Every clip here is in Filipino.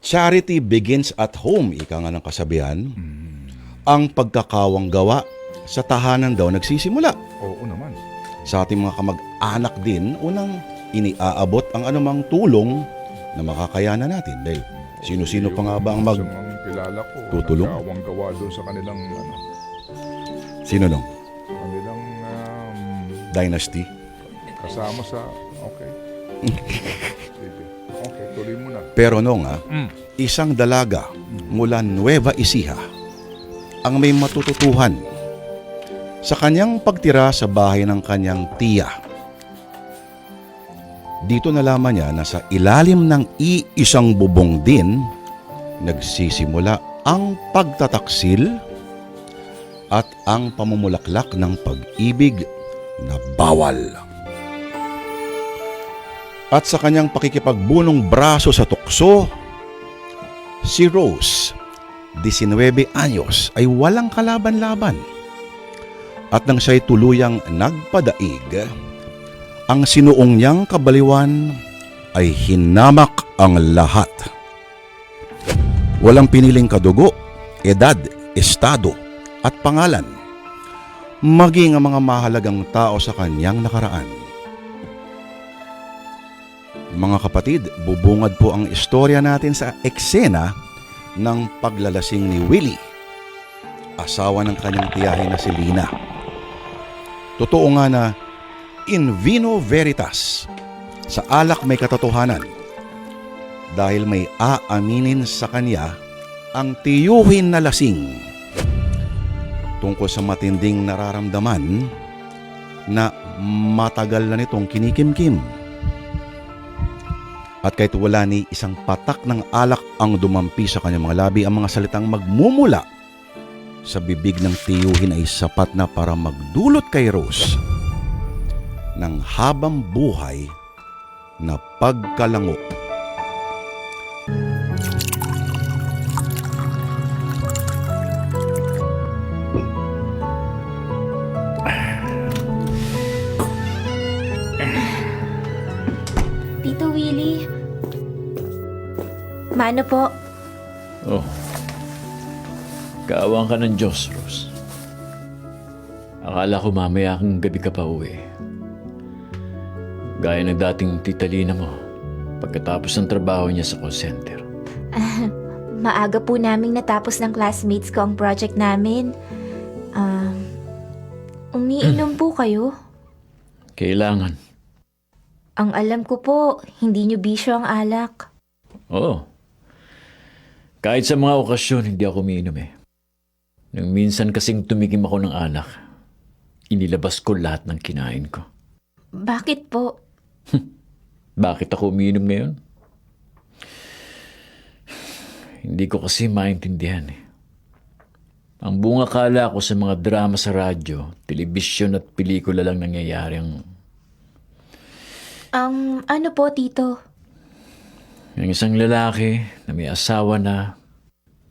Charity begins at home, ika nga ng kasabihan. Ang pagkakawang gawa sa tahanan daw nagsisimula. Oo naman. Sa ating mga kamag-anak din, unang iniaabot ang anumang tulong na makakayanan natin. Dahil sino-sino pa nga ba ang Sa mga kilala ko, tutulong? nagkawang gawa doon sa kanilang, Sino nung? kanilang Dynasty? kasama sa, okay. Sige. Okay, tuloy mo na. Pero nung isang dalaga mula Nueva Ecija ang may matututuhan sa kanyang pagtira sa bahay ng kanyang tiya. Dito nalaman niya na sa ilalim ng iisang bubong din nagsisimula ang pagtataksil at ang pamumulaklak ng pag-ibig na bawal. At sa kanyang pakikipagbunong braso sa tukso, si Rose, 19 anyos, ay walang kalaban-laban. At nang siya'y tuluyang nagpadaig, ang sinuong niyang kabaliwan ay hinamak ang lahat. Walang piniling kadugo, edad, estado at pangalan, maging ang mga mahalagang tao sa kanyang nakaraan. Mga kapatid, bubungad po ang istorya natin sa eksena ng paglalasing ni Willie, asawa ng kanyang tiyahin na si Lina. Totoo nga na in vino veritas, sa alak may katotohanan, dahil may aaminin sa kanya ang tiyuhin na lasing tungkol sa matinding nararamdaman na matagal na nitong kinikimkim. At kahit wala ni isang patak ng alak ang dumampi sa kanyang mga labi, ang mga salitang magmumula sa bibig ng tiyuhin ay sapat na para magdulot kay Rose ng habang buhay na pagkalango. Tito Willie. Mano po? Oh. Kaawang ka ng Diyos, Rose. Akala ko mamaya kang gabi ka pa uwi. Gaya ng dating tita Lina mo, pagkatapos ng trabaho niya sa call center. Maaga po naming natapos ng classmates ko ang project namin. Umiinom po kayo? Kailangan. Ang alam ko po, hindi nyo bisyo ang alak. Oo. Kahit sa mga okasyon, hindi ako umiinom eh. Nang minsan kasing tumikim ako ng alak, inilabas ko lahat ng kinain ko. Bakit po? Bakit ako umiinom ngayon? Hindi ko kasi maintindihan eh. Ang bunga kala ko sa mga drama sa radyo, telebisyon at pelikula lang nangyayari ang... Ano po, Tito? Yung isang lalaki na may asawa na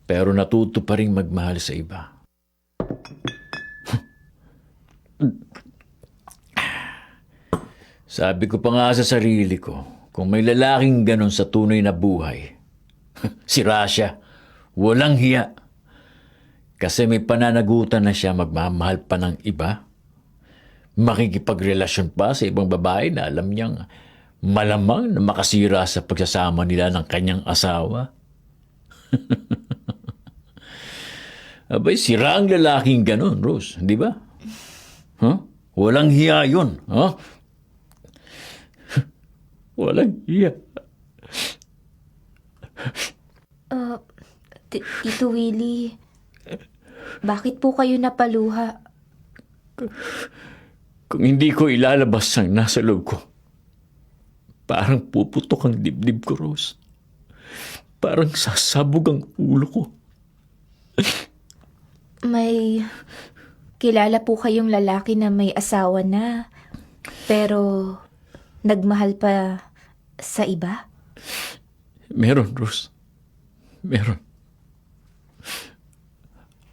pero natuto pa rin magmahal sa iba. Sabi ko pa nga sa sarili ko, kung may lalaking ganon sa tunay na buhay, si Rasha, walang hiya. Kasi may pananagutan na siya magmamahal pa ng iba. Makikipagrelasyon pa sa ibang babae na alam niyang malamang na makasira sa pagsasama nila ng kanyang asawa. Abay, sira ang lalaking ganon, Rose, di ba? Huh? Walang hiya yun, huh? Walang hiya. Tito Willie, bakit po kayo napaluha? Kung hindi ko ilalabas ang nasa loob ko, parang puputok ang dibdib ko, Rose. Parang sasabog ang ulo ko. May kilala po kayong lalaki na may asawa na, pero nagmahal pa sa iba? Meron, Rose. Meron.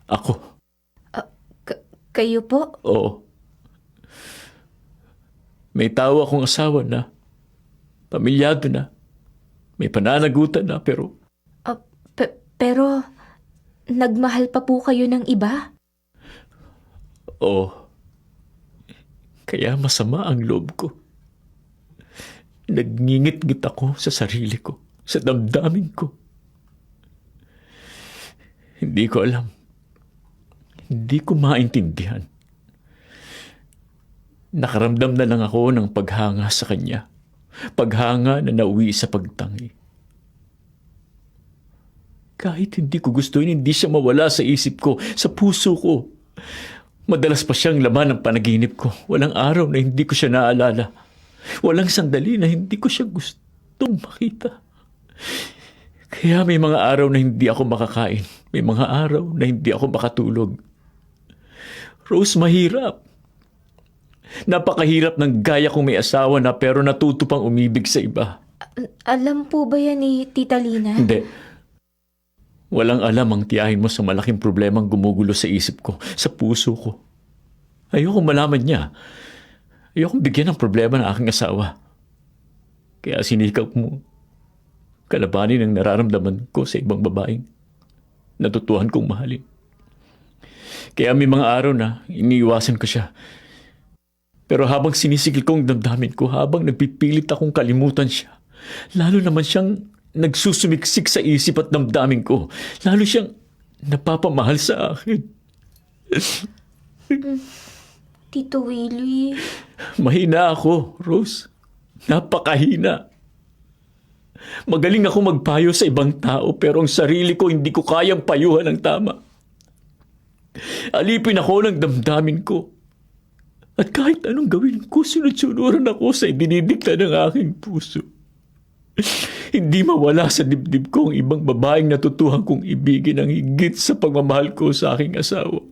Ako. Kayo po? Oo. May tao akong asawa na. Pamilyado na. May pananagutan na, pero... Pero, nagmahal pa po kayo ng iba? Oo. Kaya masama ang loob ko. Nagngingit-ngit ako sa sarili ko, sa damdamin ko. Hindi ko alam. Hindi ko maintindihan. Nakaramdam na lang ako ng paghanga sa kanya. Paghanga na nauwi sa pagtangi. Kahit hindi ko gustuin, hindi siya mawala sa isip ko, sa puso ko. Madalas pa siyang laman ng panaginip ko. Walang araw na hindi ko siya naalala. Walang sandali na hindi ko siya gustong makita. Kaya may mga araw na hindi ako makakain. May mga araw na hindi ako makatulog. Rose, mahirap. Napakahirap ng gaya kong may asawa na pero natuto pang umibig sa iba. Alam po ba yan ni Tita Lina? Hindi. Walang alam ang tiyahin mo sa malaking problemang gumugulo sa isip ko, sa puso ko. Ayokong malaman niya. Ayokong bigyan ng problema ng aking asawa. Kaya sinikap mo kalabanin ang nararamdaman ko sa ibang babaeng natutuhan kong mahalin. Kaya may mga araw na iniiwasan ko siya. Pero habang sinisigil kong damdamin ko, habang nagpipilit akong kalimutan siya, lalo naman siyang nagsusumiksik sa isip at damdamin ko. Lalo siyang napapamahal sa akin. Tito Willie. Mahina ako, Rose. Napakahina. Magaling ako magpayo sa ibang tao pero ang sarili ko hindi ko kayang payuhan ng tama. Alipin ako ng damdamin ko. At kahit anong gawin ko, sunod-sunuran ako sa idinidikta ng aking puso. Hindi mawala sa dibdib ko ang ibang babaeng natutuhan kong ibigin ang higit sa pagmamahal ko sa aking asawa.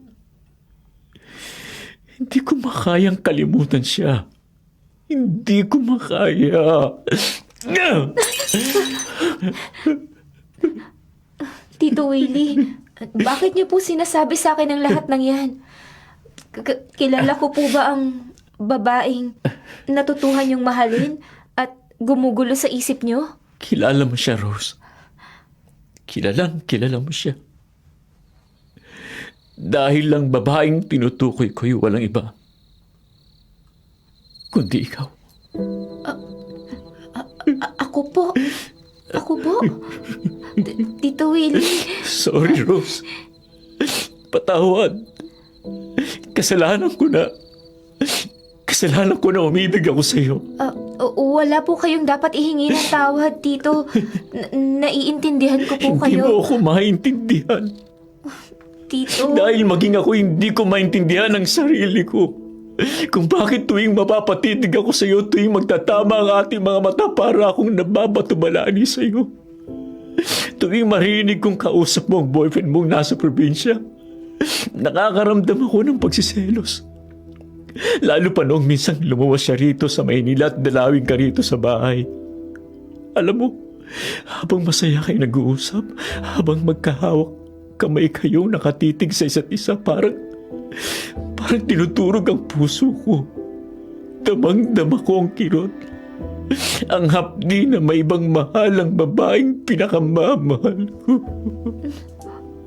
Hindi ko makayang kalimutan siya. Hindi ko makaya. Tito Willie, bakit niyo po sinasabi sa akin ang lahat ng yan? Kilala ko po ba ang babaeng natutuhan niyong mahalin at gumugulo sa isip niyo? Kilala mo siya, Rose. Kilala mo siya. Dahil lang babaeng tinutukoy ko'y walang iba. Kundi ikaw. Ako po. Tito Willie. Sorry, Rose. Patawad. Kasalanan ko na umibig ako sa iyo. Wala po kayong dapat ihingi ng tawad, Tito. Naiintindihan ko po Hindi kayo. mo ako maintindihan. Tito. Dahil maging ako hindi ko maintindihan ang sarili ko. Kung bakit tuwing mapapatitig ako sa iyo, tuwing magtatama ang ating mga mata para akong nababatumalani sa iyo. Tuwing marinig kong kausap mo ang boyfriend mong nasa probinsya, nakakaramdam ako ng pagsiselos. Lalo pa noong minsan lumuwas siya rito sa Maynila at dalawin ka rito sa bahay. Alam mo, habang masaya kayo nag-uusap, habang magkahawak kamay kayong nakatitig sa isa't isa, parang tinuturog ang puso ko. Damang-dama ko ang kirot. Ang hapdi na may ibang mahal ang babaeng pinakamamahal ko.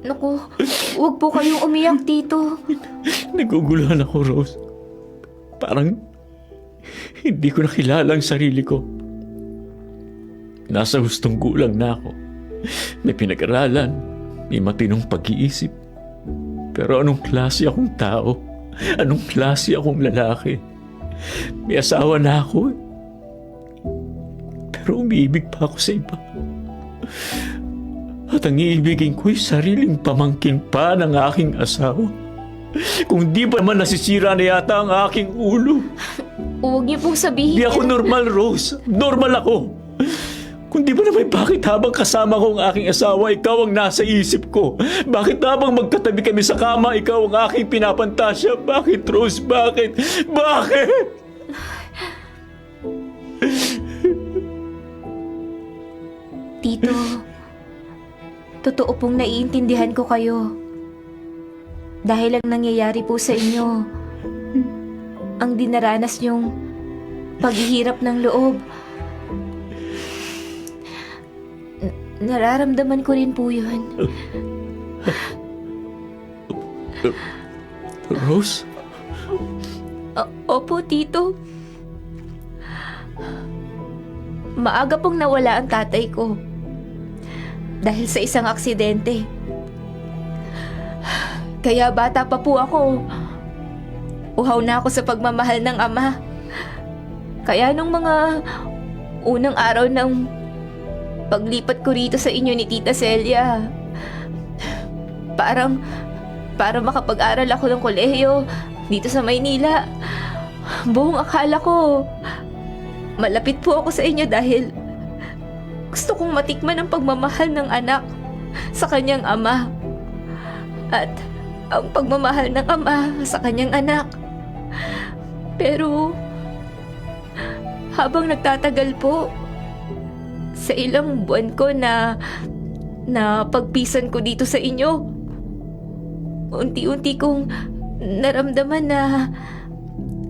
Naku, huwag po kayong umiyak, Tito. Naguguluhan ako, Rose. Parang hindi ko nakilala ang sarili ko. Nasa hustong gulang na ako. May pinag-aralan, may matinong pag-iisip. Pero anong klase akong tao? Anong klase akong lalaki? May asawa na ako. Pero umiibig pa ako sa iba. At ang iibigin ko'y sariling pamangkin pa ng aking asawa. Kung di ba naman nasisira na yata ang aking ulo. Huwag niyo pong sabihin. Di ako normal, Rose. Normal ako. Kung di ba naman bakit habang kasama ko ang aking asawa, ikaw ang nasa isip ko? Bakit habang magkatabi kami sa kama, ikaw ang aking pinapantasya? Bakit, Rose? Bakit? Bakit? Tito, totoo pong naiintindihan ko kayo. Dahil ang nangyayari po sa inyo, ang dinaranas niyong paghihirap ng loob. Nararamdaman ko rin po yun. Rose? Opo, Tito. Maaga pong nawala ang tatay ko. Dahil sa isang aksidente. Kaya bata pa po ako. Uhaw na ako sa pagmamahal ng ama. Kaya nung mga unang araw ng paglipat ko rito sa inyo ni Tita Celia, para makapag-aral ako ng kolehiyo dito sa Maynila, buong akala ko malapit po ako sa inyo dahil gusto kong matikman ang pagmamahal ng anak sa kanyang ama at ang pagmamahal ng ama sa kanyang anak. Pero habang nagtatagal po, sa ilang buwan ko na pagpisan ko dito sa inyo, unti-unti kong naramdaman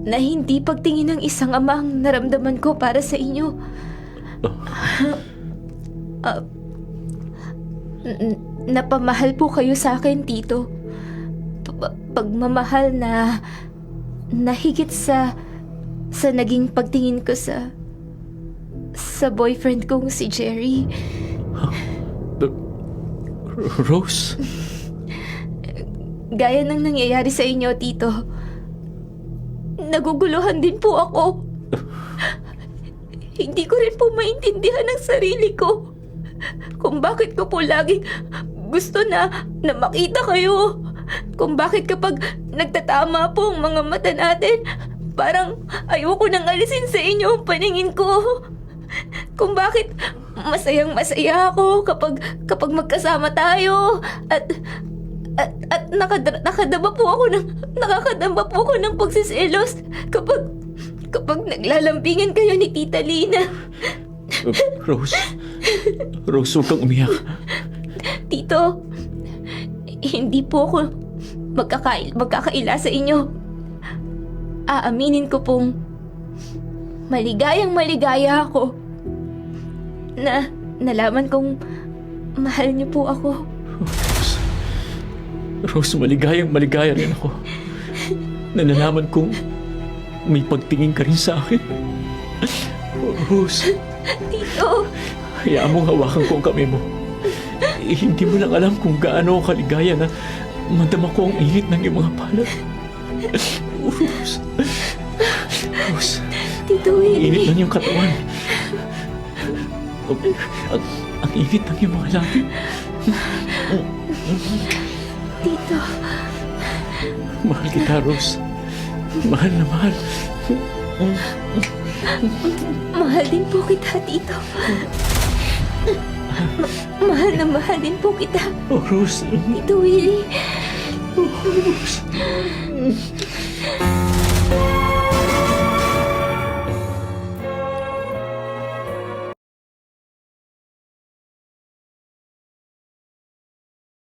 na hindi pagtingin ng isang ama ang naramdaman ko para sa inyo. Napamahal po kayo sa akin, Tito. Pagmamahal na higit sa naging pagtingin ko sa boyfriend kong si Jerry. Rose? Gaya ng nangyayari sa inyo, Tito. Naguguluhan din po ako. Hindi ko rin po maintindihan ang sarili ko. Kung bakit ko po laging gusto na makita kayo. Kung bakit kapag nagtatama po ang mga mata natin, parang ayoko nang alisin sa inyo ang paningin ko. Kung bakit masayang masaya ako kapag magkasama tayo at nakakadama po ako ng pagsiselos kapag naglalambingan kayo ni Tita Lina. Rose, huwag kang umiyak. Tito, hindi po ako magkakaila sa inyo. Aaminin ko pong maligayang maligaya ako na nalaman kong mahal niyo po ako. Rose, maligayang maligaya rin ako. Na nalaman kong may pagtingin ka rin sa akin. Rose, Tito, hayaan mong hawakan ko ang kamay mo. Hindi mo lang alam kung gaano ako kaligaya na madama ko ang init ng iyong mga palad. Rose, Tito ang Willie. init ng iyong katawan. Ang init ng iyong mga labi. Tito, Mahal kita, Rose. Mahal na mahal. mahal din po kita, Tito. Mahal na mahal din po kita, Oh, Rose. Tito Willie. Rose.